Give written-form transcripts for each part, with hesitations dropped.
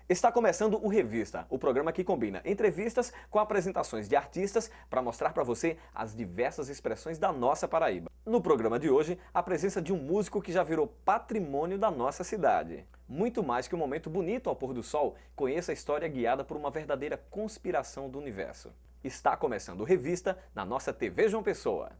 Está começando o Revista, o programa que combina entrevistas com apresentações de artistas para mostrar para você as diversas expressões da nossa Paraíba. No programa de hoje, a presença de um músico que já virou patrimônio da nossa cidade. Muito mais que um momento bonito ao pôr do sol, conheça a história guiada por uma verdadeira conspiração do universo. Está começando o Revista na nossa TV João Pessoa.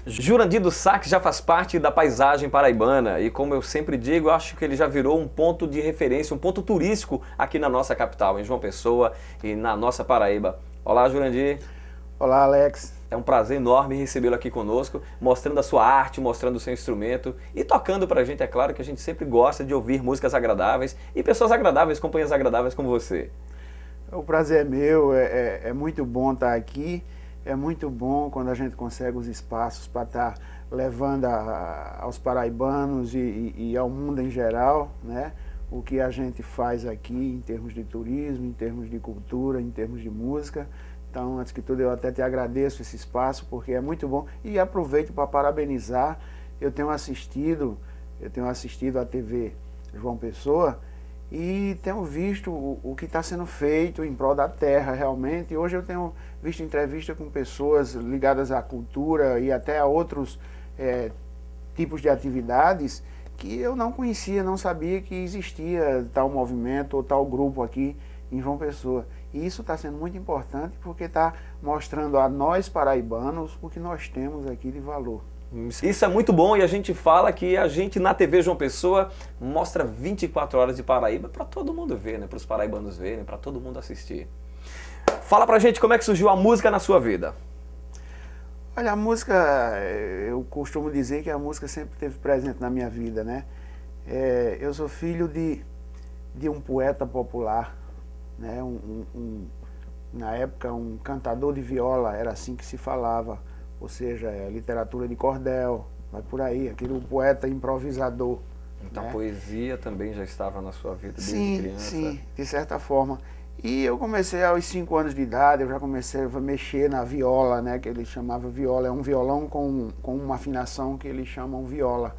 Jurandir do Sax já faz parte da paisagem paraibana e, como eu sempre digo, eu acho que ele já virou um ponto de referência, um ponto turístico aqui na nossa capital, em João Pessoa e na nossa Paraíba. Olá, Jurandir. Olá, Alex. É um prazer enorme recebê-lo aqui conosco, mostrando a sua arte, mostrando o seu instrumento e tocando pra gente. É claro que a gente sempre gosta de ouvir músicas agradáveis e pessoas agradáveis, companhias agradáveis como você. O prazer é meu, é muito bom estar aqui. É muito bom quando a gente consegue os espaços para estar levando aos paraibanos e ao mundo em geral, né, o que a gente faz aqui em termos de turismo, em termos de cultura, em termos de música. Então, antes que tudo, eu até te agradeço esse espaço, porque é muito bom. E aproveito para parabenizar. Eu tenho assistido a TV João Pessoa, e tenho visto o que está sendo feito em prol da terra, realmente. Hoje eu tenho visto entrevista com pessoas ligadas à cultura e até a outros tipos de atividades que eu não conhecia, não sabia que existia tal movimento ou tal grupo aqui em João Pessoa. E isso está sendo muito importante porque está mostrando a nós paraibanos o que nós temos aqui de valor. Isso é muito bom e a gente fala que a gente na TV João Pessoa mostra 24 horas de Paraíba para todo mundo ver, né? Para os paraibanos verem, para todo mundo assistir. Fala pra gente como é que surgiu a música na sua vida. Olha, a música, eu costumo dizer que a música sempre esteve presente na minha vida, né? Eu sou filho de um poeta popular, né? Na época, um cantador de viola, era assim que se falava. Ou seja, literatura de cordel, vai por aí, aquele poeta improvisador. Então, né? A poesia também já estava na sua vida desde criança? Sim, de certa forma. E eu comecei aos 5 anos de idade, eu já comecei a mexer na viola, né, que ele chamava viola. É um violão com uma afinação que eles chamam viola.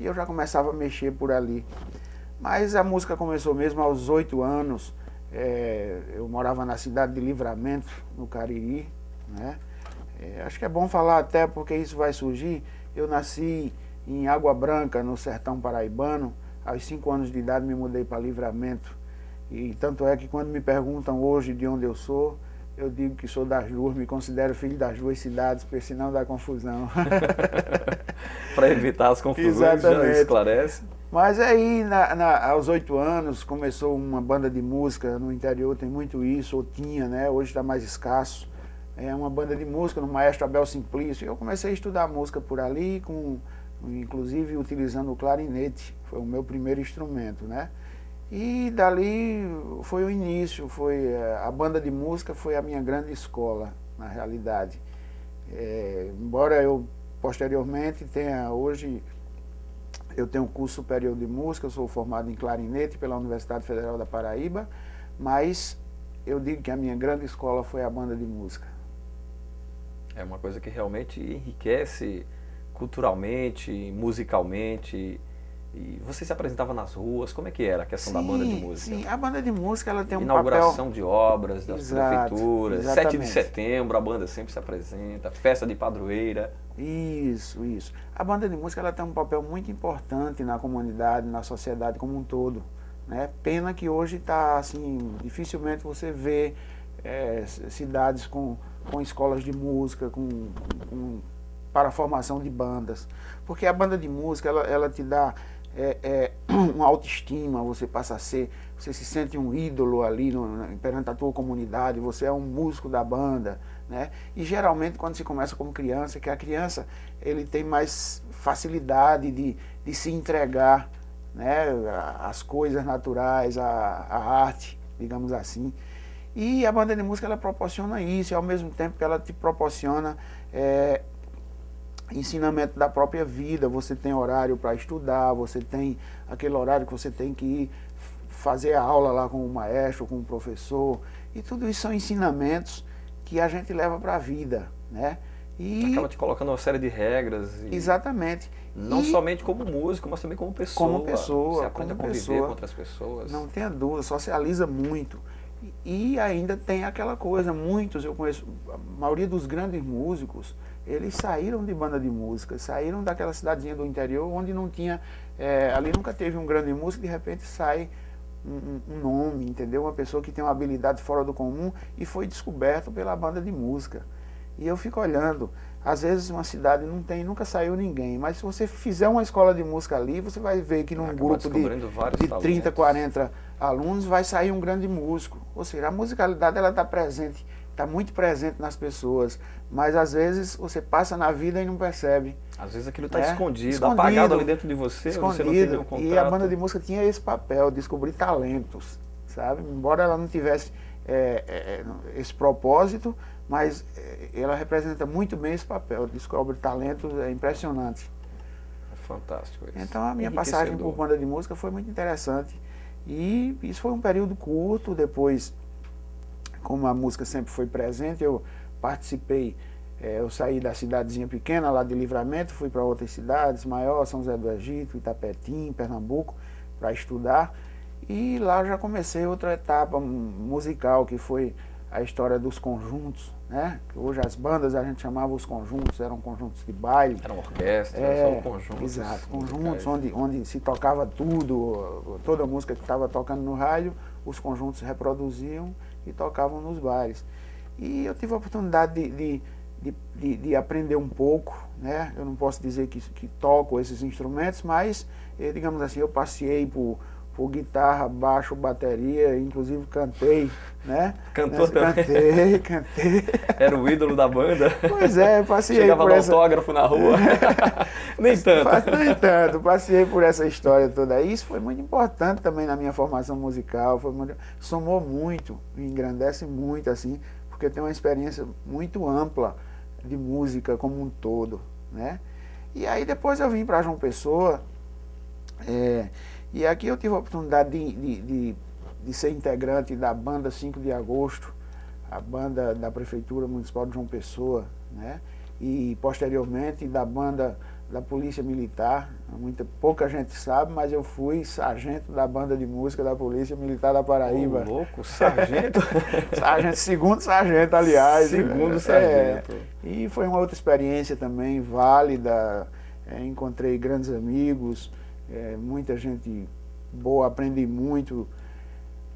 E eu já começava a mexer por ali. Mas a música começou mesmo aos 8 anos. Eu morava na cidade de Livramento, no Cariri, né? Acho que é bom falar até porque isso vai surgir. Eu nasci em Água Branca, no sertão paraibano. Aos 5 anos de idade me mudei para Livramento. E tanto é que quando me perguntam hoje de onde eu sou, eu digo que sou das duas, me considero filho das duas cidades, porque senão dá confusão. Para evitar as confusões, Exatamente. Já esclarece. Mas aí, aos 8 anos, começou uma banda de música. No interior tem muito isso, ou tinha, né? Hoje está mais escasso. É uma banda de música no maestro Abel Simplício. Eu comecei a estudar música por ali, inclusive utilizando o clarinete. Foi o meu primeiro instrumento, né? E dali foi o início, a banda de música foi a minha grande escola, na realidade. Embora eu posteriormente hoje eu tenho um curso superior de música, eu sou formado em clarinete pela Universidade Federal da Paraíba, mas eu digo que a minha grande escola foi a banda de música. É uma coisa que realmente enriquece culturalmente, musicalmente E você se apresentava nas ruas, como é que era a questão da banda de música? Sim, a banda de música ela tem um Inauguração papel... de obras das prefeituras, 7 de exatamente. setembro a banda sempre se apresenta, festa de padroeira. Isso, isso. A banda de música ela tem um papel muito importante na comunidade, na sociedade como um todo, né? Pena que hoje está assim, dificilmente você vê cidades com escolas de música, para a formação de bandas. Porque a banda de música ela te dá uma autoestima, você passa a ser, você se sente um ídolo ali perante a tua comunidade, você é um músico da banda, né? E geralmente quando se começa como criança, que a criança ele tem mais facilidade de se entregar, né, às coisas naturais, à arte, digamos assim. E a banda de música ela proporciona isso, e ao mesmo tempo que ela te proporciona ensinamento da própria vida. Você tem horário para estudar, você tem aquele horário que você tem que ir fazer a aula lá com o maestro, com o professor, e tudo isso são ensinamentos que a gente leva para a vida, né? E acaba te colocando uma série de regras. Exatamente. Não somente como músico, mas também como pessoa. Como pessoa. Você aprende a conviver com outras pessoas. Não tenha dúvida, socializa muito. E ainda tem aquela coisa, muitos, eu conheço, a maioria dos grandes músicos, eles saíram de banda de música, saíram daquela cidadezinha do interior onde não tinha, ali nunca teve um grande músico, de repente sai um nome, entendeu? Uma pessoa que tem uma habilidade fora do comum e foi descoberto pela banda de música. E eu fico olhando, às vezes uma cidade não tem, nunca saiu ninguém, mas se você fizer uma escola de música ali, você vai ver que num grupo de 30, 40 alunos vai sair um grande músico. Ou seja, a musicalidade ela está presente, está muito presente nas pessoas, mas às vezes você passa na vida e não percebe. Às vezes aquilo está escondido, apagado ali dentro de você, você não tem nenhum contato. E a banda de música tinha esse papel, descobrir talentos, sabe? Embora ela não tivesse esse propósito, mas ela representa muito bem esse papel, descobre talentos, é impressionante. É fantástico isso. Então a minha passagem por banda de música foi muito interessante. E isso foi um período curto. Depois, como a música sempre foi presente, eu participei, eu saí da cidadezinha pequena lá de Livramento, fui para outras cidades, maior, São José do Egito, Itapetim, Pernambuco, para estudar. E lá eu já comecei outra etapa musical, que foi a história dos conjuntos, né? Hoje as bandas a gente chamava os conjuntos, eram conjuntos de baile. Eram orquestras, são conjuntos. Exato, conjuntos onde se tocava tudo, toda a música que estava tocando no rádio, os conjuntos reproduziam e tocavam nos bailes. E eu tive a oportunidade de aprender um pouco, né? Eu não posso dizer que toco esses instrumentos, mas, digamos assim, eu passei por guitarra, baixo, bateria, inclusive cantei, né? Cantou também? Cantei. Era o ídolo da banda? Pois é, passei Chegava por autógrafo na rua? Nem tanto. Nem tanto, passei por essa história toda. Isso foi muito importante também na minha formação musical, somou muito, me engrandece muito, assim, porque eu tenho uma experiência muito ampla de música como um todo, né? E aí depois eu vim para João Pessoa, e aqui eu tive a oportunidade de ser integrante da banda 5 de Agosto, a banda da Prefeitura Municipal de João Pessoa, né? E posteriormente da banda da Polícia Militar. Pouca gente sabe, mas eu fui sargento da banda de música da Polícia Militar da Paraíba. Ô, louco, sargento? Segundo sargento, aliás. Segundo sargento. E foi uma outra experiência também válida, encontrei grandes amigos, muita gente boa, aprendi muito.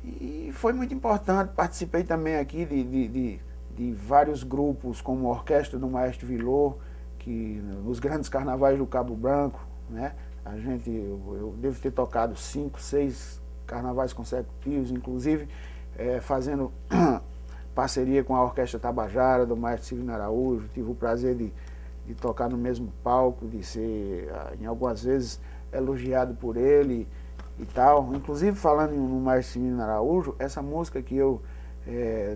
E foi muito importante. Participei também aqui de vários grupos, como a Orquestra do Maestro Vilor, que nos grandes carnavais do Cabo Branco, né? Eu devo ter tocado 5, 6 carnavais consecutivos, inclusive fazendo parceria com a Orquestra Tabajara, do Maestro Severino Araújo. Tive o prazer de tocar no mesmo palco, de ser, em algumas vezes, elogiado por ele e tal. Inclusive, falando no Maestro Severino Araújo, essa música que eu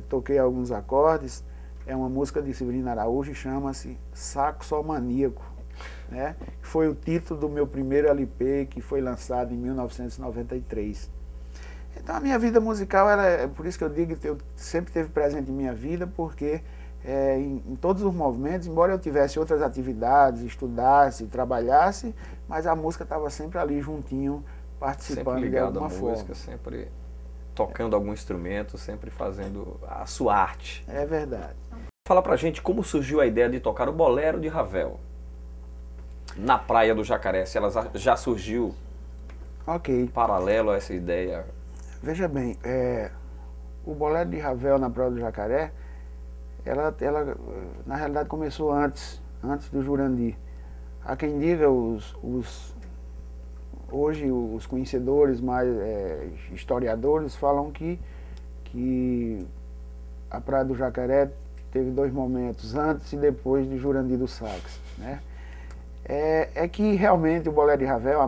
toquei alguns acordes, é uma música de Severino Araújo e chama-se Saxomaníaco, né? Foi o título do meu primeiro LP, que foi lançado em 1993. Então a minha vida musical, por isso que eu digo que eu sempre teve presente em minha vida, porque em todos os movimentos, embora eu tivesse outras atividades, estudasse, trabalhasse, mas a música estava sempre ali juntinho, participando sempre ligado de alguma à música, forma. sempre tocando algum instrumento, sempre fazendo a sua arte. É verdade. Fala pra gente como surgiu a ideia de tocar o Bolero de Ravel na Praia do Jacaré, se ela já surgiu paralelo a essa ideia. Veja bem, o Bolero de Ravel na Praia do Jacaré, ela na realidade começou antes do Jurandir. Há quem diga, hoje os conhecedores, mais historiadores, falam que a Praia do Jacaré teve 2 momentos, antes e depois de Jurandir do Sax, né? É que realmente o Bolero de Ravel,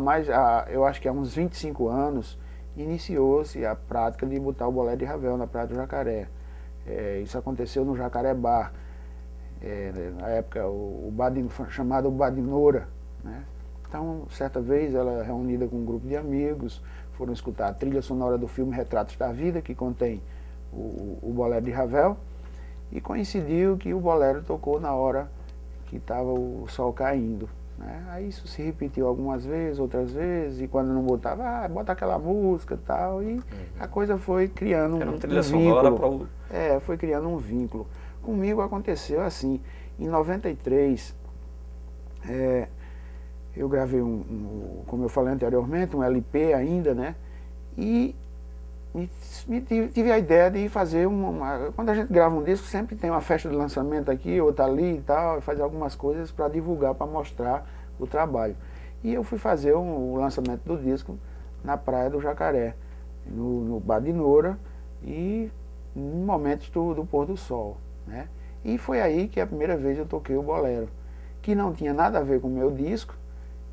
eu acho que há uns 25 anos, iniciou-se a prática de botar o Bolero de Ravel na Praia do Jacaré. Isso aconteceu no Jacaré Bar, na época chamado Badinora, né? Então, certa vez, ela reunida com um grupo de amigos, foram escutar a trilha sonora do filme Retratos da Vida, que contém o Bolero de Ravel, e coincidiu que o Bolero tocou na hora que estava o sol caindo, né? Aí isso se repetiu algumas vezes, outras vezes, e quando não botava, bota aquela música e tal, e a coisa foi criando Era uma um trilha sonora vínculo. Foi criando um vínculo. Comigo aconteceu assim, em 93, eu gravei como eu falei anteriormente, um LP ainda, né? E tive a ideia de fazer quando a gente grava um disco, sempre tem uma festa de lançamento aqui, outra ali e tal, e fazer algumas coisas para divulgar, para mostrar o trabalho. E eu fui fazer o lançamento do disco na Praia do Jacaré, no Badinora, e em momentos do pôr do sol, né? E foi aí que a primeira vez eu toquei o Bolero, que não tinha nada a ver com o meu disco,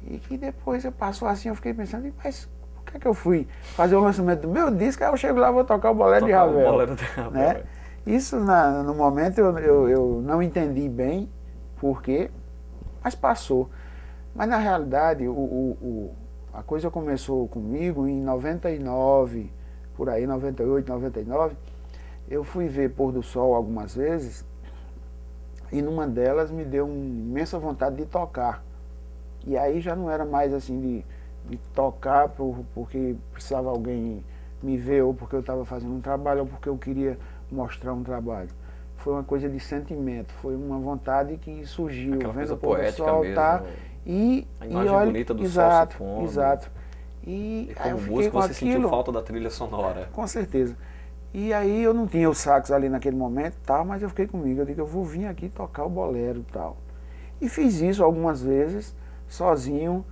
e que depois passou assim, eu fiquei pensando, mas por que é que eu fui fazer o lançamento do meu disco, aí eu chego lá e vou tocar o Bolero de Ravel. Né? Isso no momento eu não entendi bem por quê, mas passou. Mas na realidade a coisa começou comigo em 99, por aí, 98, 99, eu fui ver pôr do sol algumas vezes, e numa delas me deu uma imensa vontade de tocar. E aí já não era mais assim de tocar porque precisava alguém me ver, ou porque eu estava fazendo um trabalho, ou porque eu queria mostrar um trabalho. Foi uma coisa de sentimento, foi uma vontade que surgiu, aquela vendo coisa o pôr do sol, mesmo, tá? A imagem olha, bonita do sol se pondo. Exato. E como músico você sentiu falta da trilha sonora. Com certeza. E aí eu não tinha o sax ali naquele momento, tal, mas eu fiquei comigo, eu digo, eu vou vir aqui tocar o bolero e tal. E fiz isso algumas vezes, sozinho,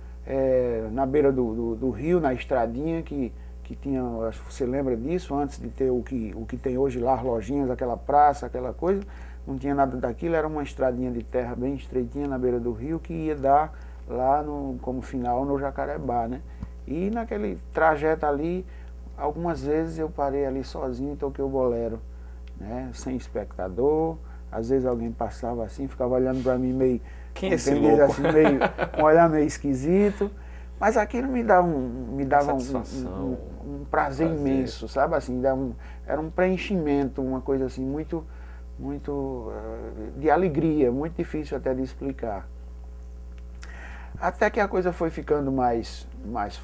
na beira do rio, na estradinha que tinha, acho que você lembra disso, antes de ter o que tem hoje lá, as lojinhas, aquela praça, aquela coisa, não tinha nada daquilo, era uma estradinha de terra bem estreitinha na beira do rio que ia dar lá como final no Jacarebá, né? E naquele trajeto ali, algumas vezes eu parei ali sozinho e toquei o bolero, né? Sem espectador, às vezes alguém passava assim, ficava olhando para mim meio... Quem é esse louco? Assim, com um olhar meio esquisito, mas aquilo me dava um prazer imenso, sabe? Assim, era um preenchimento, uma coisa assim muito de alegria, muito difícil até de explicar. Até que a coisa foi ficando mais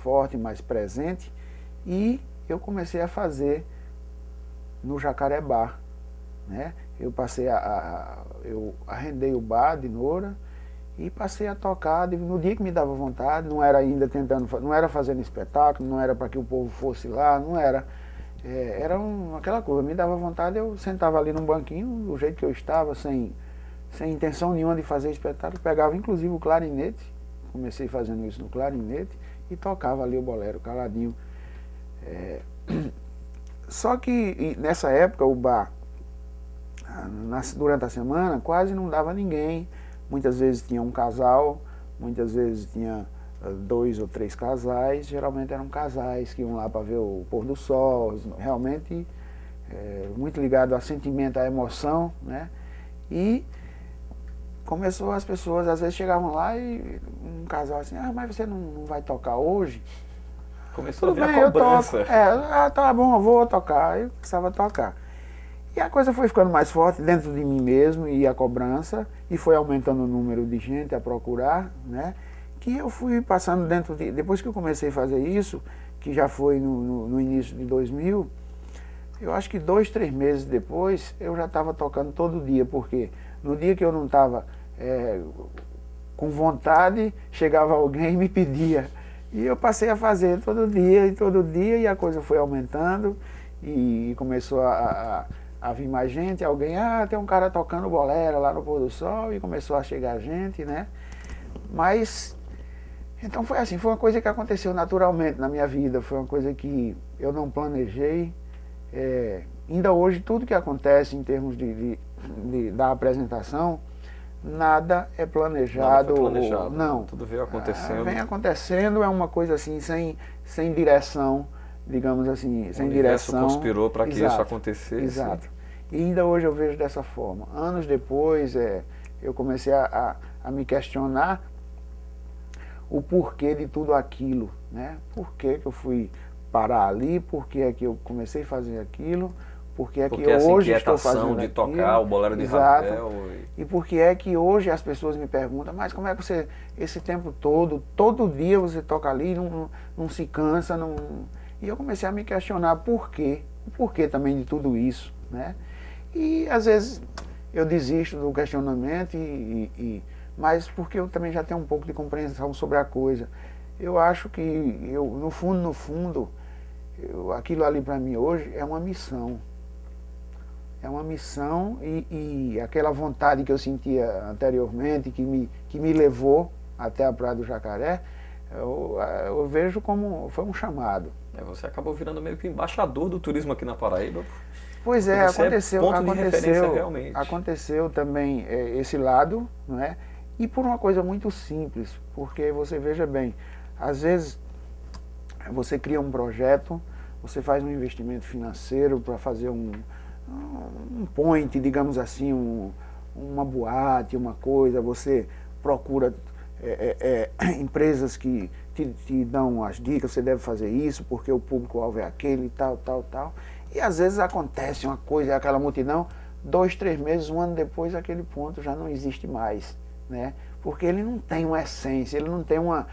forte, mais presente, e eu comecei a fazer no Jacarebá, né? Eu passei eu arrendei o bar de Noura e passei a tocar no dia que me dava vontade, não era ainda não era fazendo espetáculo, não era para que o povo fosse lá, não era. Era aquela coisa, me dava vontade, eu sentava ali num banquinho, do jeito que eu estava, sem intenção nenhuma de fazer espetáculo, pegava inclusive o clarinete, comecei fazendo isso no clarinete, e tocava ali o bolero, caladinho. Só que nessa época o bar, durante a semana, quase não dava ninguém. Muitas vezes tinha um casal, muitas vezes tinha 2 ou 3 casais, geralmente eram casais que iam lá para ver o pôr do sol, realmente muito ligado ao sentimento, à emoção, né? E começou, as pessoas às vezes chegavam lá e um casal assim, mas você não vai tocar hoje? Começou a vir a cobrança. Tá bom, eu vou tocar. Eu precisava tocar. E a coisa foi ficando mais forte dentro de mim mesmo, e a cobrança, e foi aumentando o número de gente a procurar, né? Que eu fui passando dentro de... Depois que eu comecei a fazer isso, que já foi no início de 2000, eu acho que 2, 3 meses depois, eu já estava tocando todo dia, porque no dia que eu não estava com vontade, chegava alguém e me pedia. E eu passei a fazer todo dia, e a coisa foi aumentando, e começou a vir mais gente, alguém, tem um cara tocando bolero lá no pôr do sol, e começou a chegar gente, né? Mas, então foi assim, foi uma coisa que aconteceu naturalmente na minha vida, foi uma coisa que eu não planejei. Ainda hoje, tudo que acontece em termos da apresentação, nada é planejado. Nada foi planejado. Não. Tudo veio acontecendo. Vem acontecendo, é uma coisa assim, sem direção, digamos assim, sem direção. O universo conspirou para que isso acontecesse. Exato. E ainda hoje eu vejo dessa forma. Anos depois, eu comecei a me questionar o porquê de tudo aquilo, né? Por que eu fui parar ali, por que é que eu comecei a fazer aquilo, por que é que hoje estou fazendo de aquilo. tocar o bolero de Ravel. E por que é que hoje as pessoas me perguntam, mas como é que você, esse tempo todo dia você toca ali, não se cansa, não... E eu comecei a me questionar por quê, o porquê também de tudo isso, né? E às vezes eu desisto do questionamento, mas porque eu também já tenho um pouco de compreensão sobre a coisa. Eu acho que, no fundo, aquilo ali para mim hoje é uma missão. É uma missão, e aquela vontade que eu sentia anteriormente, que me levou até a Praia do Jacaré, eu vejo como foi um chamado. Você acabou virando meio que embaixador do turismo aqui na Paraíba. Pois Realmente. Aconteceu também esse lado, não é? E por uma coisa muito simples, porque você veja bem, às vezes você cria um projeto, você faz um investimento financeiro para fazer um point, digamos assim, uma boate, uma coisa, você procura empresas que te dão as dicas, você deve fazer isso, porque o público-alvo é aquele, tal. E às vezes acontece uma coisa, aquela multidão, 2, 3 meses, um ano depois, aquele ponto já não existe mais, né? Porque ele não tem uma essência, ele não tem uma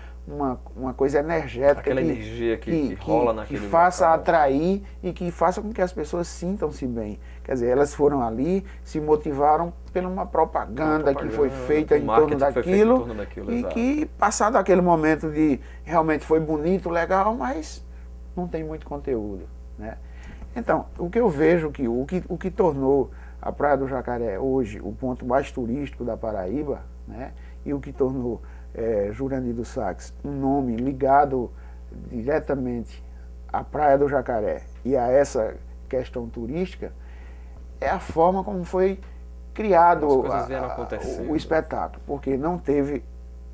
coisa energética. Aquela energia que rola naquele que faça local. atrair e que faça com que as pessoas sintam-se bem. Quer dizer, elas foram ali, se motivaram por uma propaganda que foi feita em torno daquilo, e que, passado aquele momento de realmente foi bonito, legal, mas não tem muito conteúdo, né? Então, o que eu vejo que o que tornou a Praia do Jacaré hoje o ponto mais turístico da Paraíba, né? E o que tornou Jurandir do Sax um nome ligado diretamente à Praia do Jacaré e a essa questão turística, é a forma como foi criado o espetáculo, porque não teve,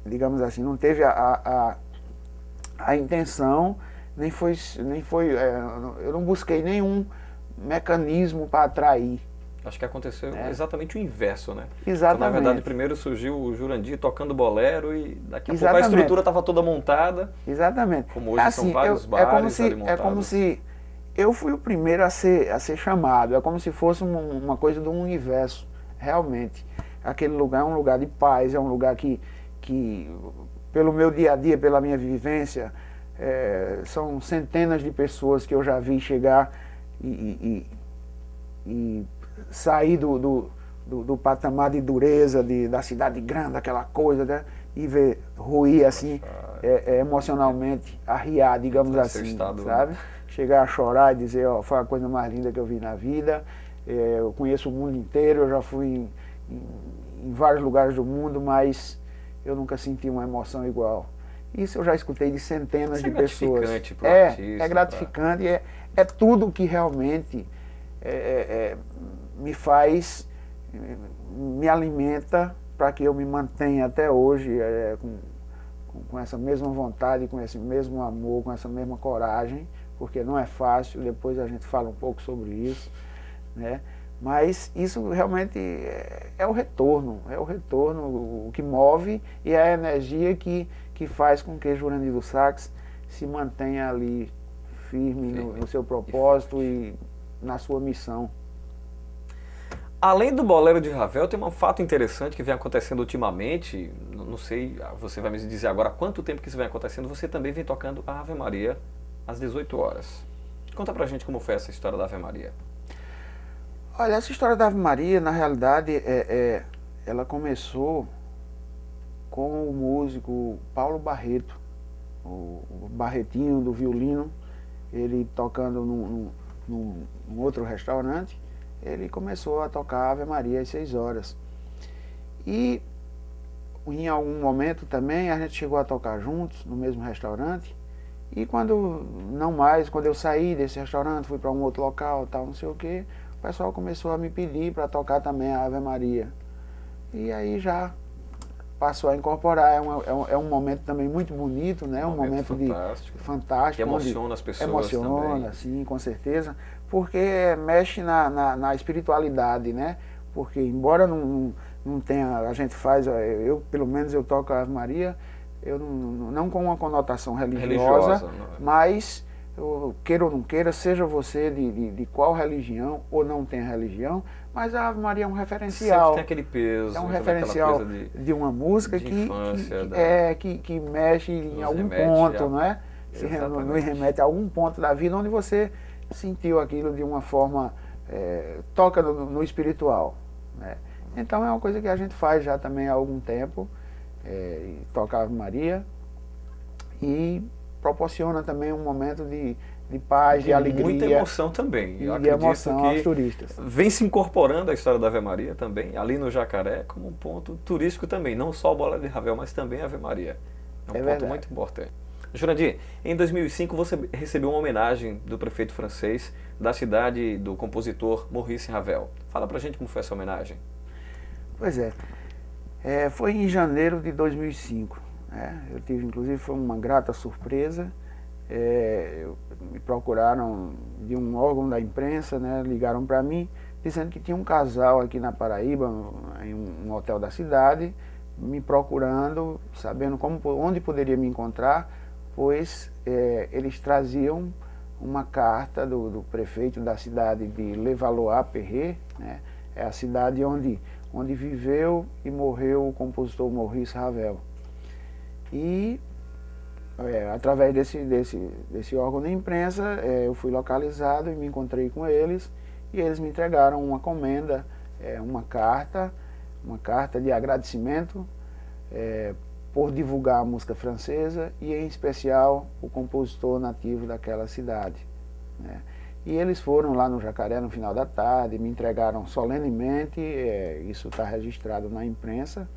digamos assim, não teve a intenção, nem foi eu não busquei nenhum mecanismo para atrair. Acho que aconteceu exatamente o inverso, né? Exatamente. Então, na verdade, primeiro surgiu o Jurandir tocando bolero, e daqui a pouco a estrutura estava toda montada. Exatamente. Como hoje são vários bares ali montados. É como se eu fui o primeiro a ser chamado, é como se fosse uma coisa do universo, realmente. Aquele lugar é um lugar de paz, é um lugar que pelo meu dia a dia, pela minha vivência, são centenas de pessoas que eu já vi chegar e sair do patamar de dureza da cidade grande, aquela coisa, né? E ver ruir assim, emocionalmente arriar, digamos assim, sabe? Chegar a chorar e dizer, foi a coisa mais linda que eu vi na vida, eu conheço o mundo inteiro, eu já fui em vários lugares do mundo, mas eu nunca senti uma emoção igual. Isso eu já escutei de centenas de pessoas. É gratificante, é tudo que realmente me faz, me alimenta para que eu me mantenha até hoje com essa mesma vontade, com esse mesmo amor, com essa mesma coragem, porque não é fácil, depois a gente fala um pouco sobre isso, né? Mas isso realmente é o retorno, o que move, e é a energia que faz com que Jurandir do Sax se mantenha ali firme no seu propósito e na sua missão. Além do bolero de Ravel, tem um fato interessante que vem acontecendo ultimamente. Não sei, você vai me dizer agora há quanto tempo que isso vem acontecendo. Você também vem tocando a Ave Maria às 18 horas. Conta pra gente como foi essa história da Ave Maria. Olha, essa história da Ave Maria, na realidade, ela começou com o músico Paulo Barreto, o Barretinho do violino, ele tocando num outro restaurante. Ele começou a tocar Ave Maria às 6 horas. E em algum momento também a gente chegou a tocar juntos no mesmo restaurante. E quando eu saí desse restaurante, fui para um outro local, tal, não sei o que, o pessoal começou a me pedir para tocar também a Ave Maria. E aí já passou a incorporar. É um momento também muito bonito, né? Um momento fantástico. Que emociona as pessoas emociona, também. Sim, com certeza. Porque mexe na espiritualidade, né? Porque embora não tenha, a gente faz, pelo menos eu toco a Ave Maria, eu não com uma conotação religiosa, mas queira ou não queira, seja você de qual religião ou não tem religião, mas a Ave Maria é um referencial. Sempre tem aquele peso. É um referencial de uma música que mexe em algum ponto, não é? Nos remete a algum ponto da vida onde você sentiu aquilo de uma forma, toca no espiritual, né? Então é uma coisa que a gente faz já também há algum tempo, toca a Ave Maria e proporciona também um momento de paz, de alegria. Muita emoção também. Eu acredito emoção que aos turistas. Vem se incorporando a história da Ave Maria também, ali no Jacaré, como um ponto turístico também. Não só o bolero de Ravel, mas também a Ave Maria. É um ponto verdade. Muito importante. Jurandir, em 2005 você recebeu uma homenagem do prefeito francês da cidade do compositor Maurice Ravel. Fala pra gente como foi essa homenagem. Pois foi em janeiro de 2005. Eu tive, inclusive, foi uma grata surpresa. Me procuraram de um órgão da imprensa, né, ligaram para mim, dizendo que tinha um casal aqui na Paraíba, em um hotel da cidade, me procurando, sabendo onde poderia me encontrar, pois eles traziam uma carta do prefeito da cidade de Levallois-Perret, né, é a cidade onde viveu e morreu o compositor Maurice Ravel. E através desse órgão de imprensa, eu fui localizado e me encontrei com eles, e eles me entregaram uma comenda, uma carta de agradecimento por divulgar a música francesa e, em especial, o compositor nativo daquela cidade, né? E eles foram lá no Jacaré no final da tarde, me entregaram solenemente, isso está registrado na imprensa.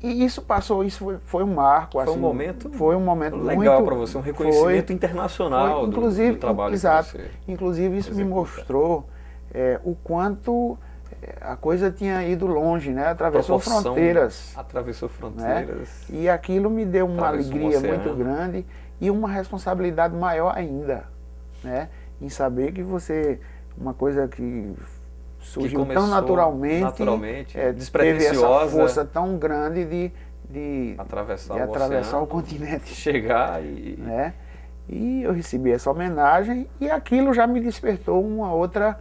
E isso foi um marco. Foi assim, foi um momento legal para você, um reconhecimento internacional do trabalho exato, que você inclusive isso executa. Me mostrou o quanto a coisa tinha ido longe, né? Atravessou fronteiras. Atravessou fronteiras. Né? E aquilo me deu uma alegria muito grande e uma responsabilidade maior ainda, né? Em saber que uma coisa que surgiu tão naturalmente teve essa força tão grande de atravessar o continente. Chegar né? E eu recebi essa homenagem e aquilo já me despertou uma outra,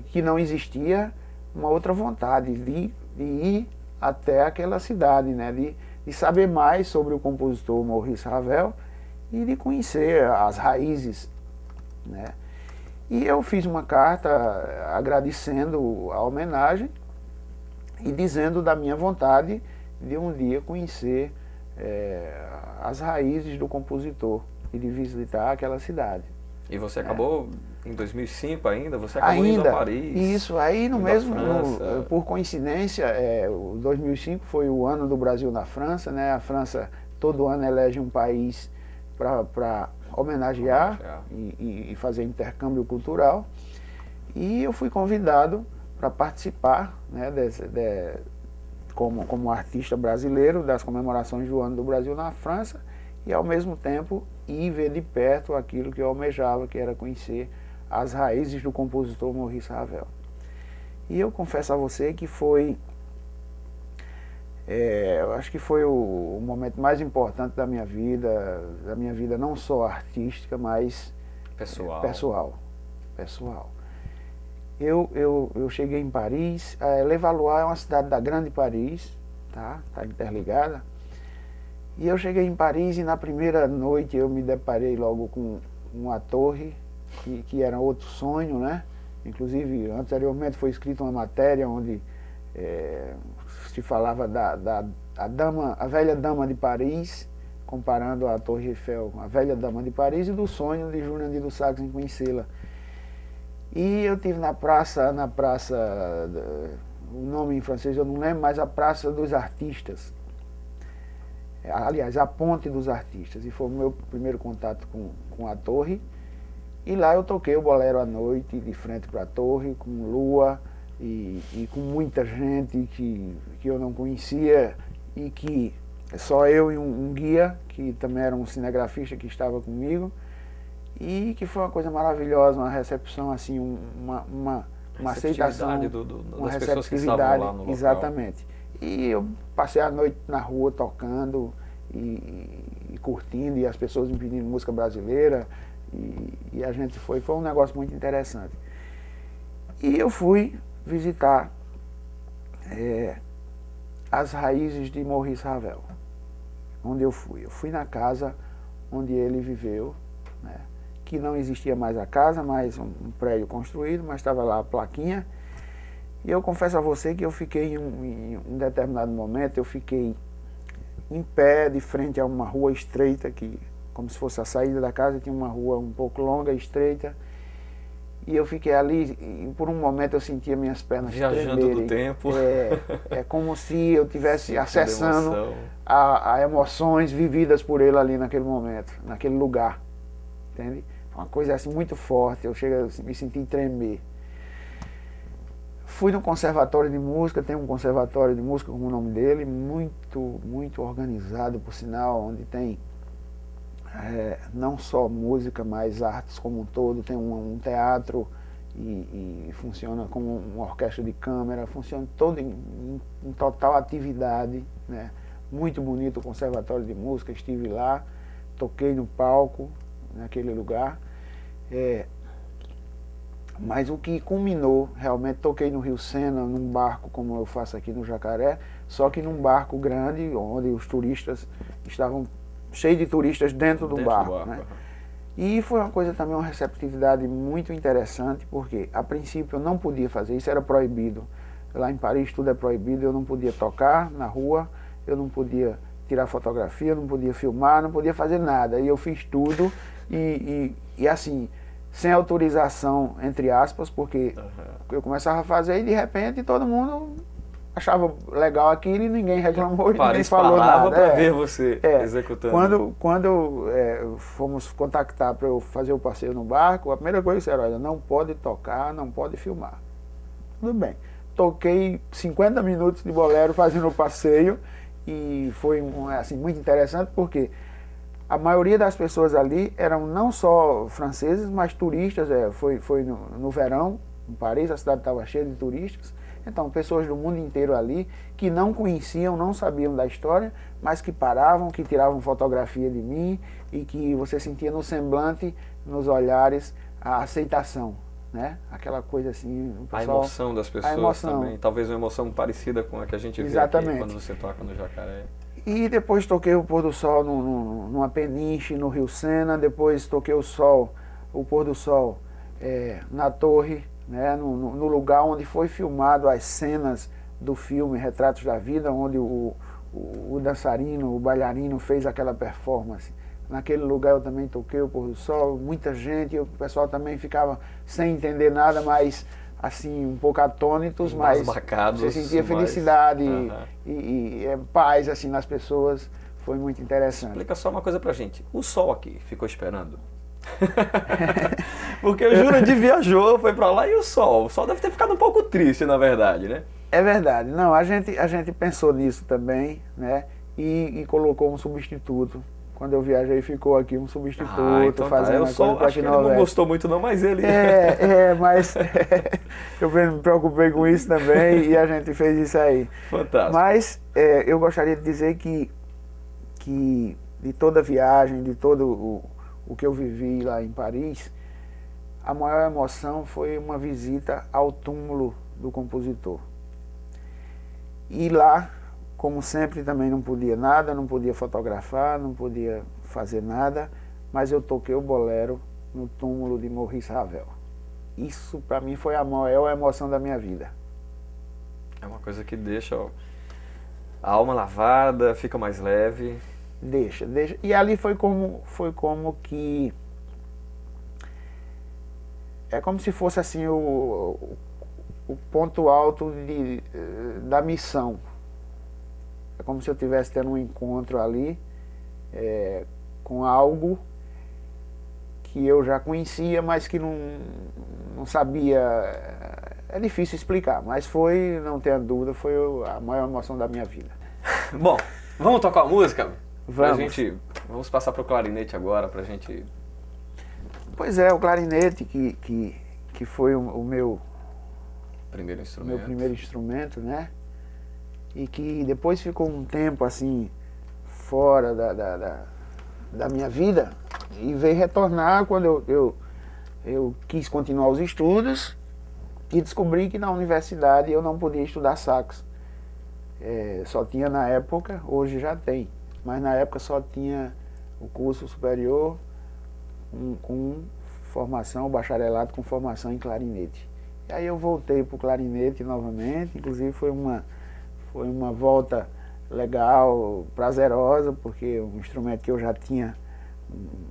que não existia, uma outra vontade de ir até aquela cidade, né? De saber mais sobre o compositor Maurice Ravel e de conhecer as raízes, né? E eu fiz uma carta agradecendo a homenagem e dizendo da minha vontade de um dia conhecer as raízes do compositor e de visitar aquela cidade. E você acabou, em 2005 ainda, você acabou indo a Paris. Isso, aí por coincidência, o 2005 foi o ano do Brasil na França, né? A França todo ano elege um país para homenagear e fazer intercâmbio cultural. E eu fui convidado para participar, né, como artista brasileiro das comemorações do Ano do Brasil na França e, ao mesmo tempo, ir ver de perto aquilo que eu almejava, que era conhecer as raízes do compositor Maurice Ravel. E eu confesso a você que eu acho que foi o momento mais importante da minha vida não só artística, mas pessoal. eu cheguei em Paris. Levallois é uma cidade da Grande Paris, tá interligada. E eu cheguei em Paris e na primeira noite eu me deparei logo com uma torre, que era outro sonho, né? Inclusive, anteriormente foi escrita uma matéria onde se falava a velha dama de Paris, comparando a Torre Eiffel, a velha dama de Paris, e do sonho de Julian de Lussac em conhecê-la. E eu tive na praça, o nome em francês eu não lembro, mas a Praça dos Artistas. Aliás, a Ponte dos Artistas. E foi o meu primeiro contato com a torre. E lá eu toquei o bolero à noite, de frente para a torre, com lua e com muita gente que eu não conhecia e que só eu e um guia, que também era um cinegrafista que estava comigo, e que foi uma coisa maravilhosa, uma recepção, assim, uma aceitação, uma receptividade, lá no local. Exatamente. E eu passei a noite na rua tocando e curtindo, e as pessoas me pedindo música brasileira, e a gente foi um negócio muito interessante. E eu fui visitar as raízes de Maurice Ravel, onde eu fui. Eu fui na casa onde ele viveu, né, que não existia mais a casa, mas um prédio construído, mas estava lá a plaquinha. E eu confesso a você que eu fiquei, em um determinado momento, eu fiquei em pé, de frente a uma rua estreita, que, como se fosse a saída da casa, tinha uma rua um pouco longa, estreita. E eu fiquei ali, e por um momento eu sentia minhas pernas viajando tremerem. Do tempo. É como se eu estivesse acessando a emoções vividas por ele ali naquele momento, naquele lugar. Entende? Uma coisa assim muito forte, eu me senti tremer. Fui no conservatório de música, tem um conservatório de música como o nome dele, muito organizado, por sinal, onde tem não só música, mas artes como um todo. Tem um teatro e funciona como uma orquestra de câmara, funciona todo em total atividade, né? Muito bonito o conservatório de música, estive lá, toquei no palco, naquele lugar. Mas o que culminou, realmente, toquei no Rio Sena, num barco como eu faço aqui no Jacaré, só que num barco grande, onde os turistas estavam cheios de turistas dentro do barco. Né? E foi uma coisa também, uma receptividade muito interessante, porque a princípio eu não podia fazer isso, era proibido. Lá em Paris tudo é proibido, eu não podia tocar na rua, eu não podia tirar fotografia, eu não podia filmar, não podia fazer nada. E eu fiz tudo e assim, sem autorização, entre aspas, porque eu começava a fazer e de repente todo mundo achava legal aquilo e ninguém reclamou, e ninguém falou nada. Para ver você executando. Quando fomos contactar para eu fazer o passeio no barco, a primeira coisa era, olha, não pode tocar, não pode filmar. Tudo bem. Toquei 50 minutos de bolero fazendo o passeio e foi assim, muito interessante, porque a maioria das pessoas ali eram não só franceses, mas turistas. Foi no verão, em Paris, a cidade estava cheia de turistas. Então, pessoas do mundo inteiro ali, que não conheciam, não sabiam da história, mas que paravam, que tiravam fotografia de mim e que você sentia no semblante, nos olhares, a aceitação, né? Aquela coisa assim... A emoção das pessoas também, talvez uma emoção parecida com a que a gente vê aqui quando você toca no Jacaré. E depois toquei o pôr do sol numa peniche no Rio Sena, depois toquei o pôr do sol na torre, né, no lugar onde foi filmado as cenas do filme Retratos da Vida, onde o dançarino, o bailarino fez aquela performance. Naquele lugar eu também toquei o pôr do sol, muita gente, o pessoal também ficava sem entender nada, mas assim, um pouco atônitos, mas você sentia felicidade e paz assim nas pessoas. Foi muito interessante. Explica só uma coisa pra gente, o sol aqui ficou esperando? Porque o Jurandir viajou, foi pra lá, e o sol deve ter ficado um pouco triste, na verdade, né? É verdade, não, a gente pensou nisso também, né, e colocou um substituto. Quando eu viajei, ficou aqui um substituto, então fazendo a coisa pra Quinoverse. Ele não gostou muito não, mas ele... mas eu me preocupei com isso também e a gente fez isso aí. Fantástico. Mas eu gostaria de dizer que de toda a viagem, de todo o que eu vivi lá em Paris, a maior emoção foi uma visita ao túmulo do compositor. E lá, como sempre, também não podia nada, não podia fotografar, não podia fazer nada, mas eu toquei o bolero no túmulo de Maurice Ravel. Isso para mim foi a maior emoção da minha vida. É uma coisa que deixa a alma lavada, fica mais leve. Deixa. E ali foi como que... É como se fosse assim o ponto alto da missão. É como se eu estivesse tendo um encontro ali com algo que eu já conhecia, mas que não sabia. É difícil explicar, mas foi, não tenha dúvida, foi a maior emoção da minha vida. Bom, vamos tocar uma música? Vamos. Vamos passar para o clarinete agora, pra gente... Pois é, o clarinete que foi o meu primeiro instrumento. Meu primeiro instrumento, né? E que depois ficou um tempo assim, fora da minha vida, e veio retornar quando eu quis continuar os estudos e descobri que na universidade eu não podia estudar sax. Só tinha na época, hoje já tem, mas na época só tinha o curso superior com formação, o bacharelado com formação em clarinete. E aí eu voltei para o clarinete novamente, inclusive foi uma volta legal, prazerosa, porque é um instrumento que eu já tinha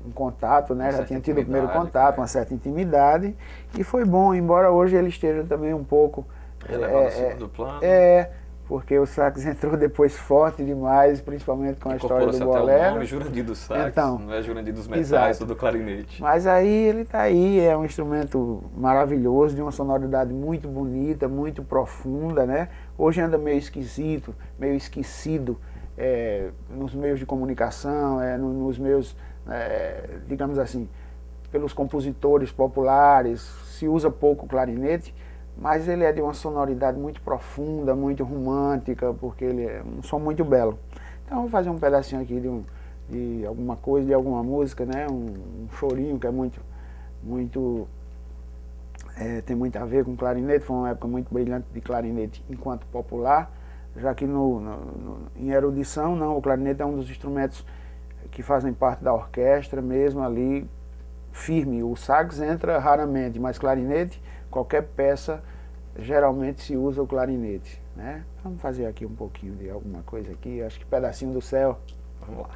um contato, né? Já tinha tido o primeiro contato, uma certa intimidade, e foi bom, embora hoje ele esteja também um pouco... Relevado ao segundo plano. Porque o sax entrou depois forte demais, principalmente com a história do bolero. Até o nome Jurandir do sax, então, não é Jurandir dos metais ou do clarinete. Mas aí ele está aí, é um instrumento maravilhoso, de uma sonoridade muito bonita, muito profunda, né? Hoje anda meio esquisito, meio esquecido nos meios de comunicação, nos meios, digamos assim, pelos compositores populares, se usa pouco o clarinete, mas ele é de uma sonoridade muito profunda, muito romântica, porque ele é um som muito belo. Então vou fazer um pedacinho aqui de alguma coisa, de alguma música, né? Um chorinho que é tem muito a ver com clarinete, foi uma época muito brilhante de clarinete enquanto popular, já que em erudição, não, o clarinete é um dos instrumentos que fazem parte da orquestra mesmo ali, firme. O sax entra raramente, mas clarinete, qualquer peça, geralmente se usa o clarinete, né? Vamos fazer aqui um pouquinho de alguma coisa aqui, acho que Pedacinho do Céu. Vamos lá.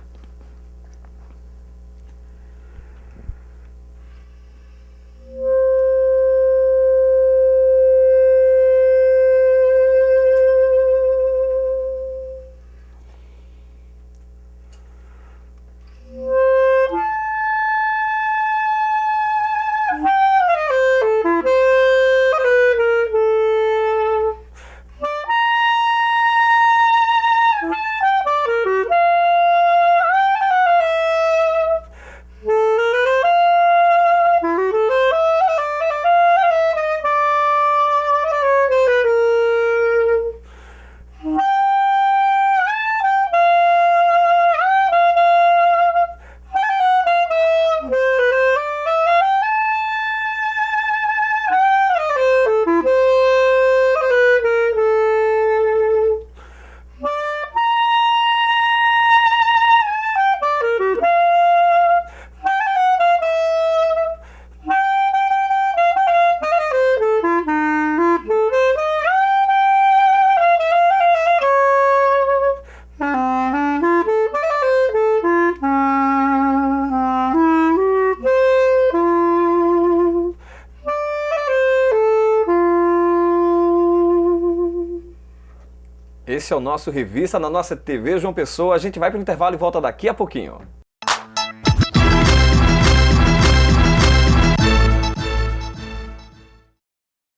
Esse é o nosso Revista na nossa TV João Pessoa. A gente vai para o intervalo e volta daqui a pouquinho.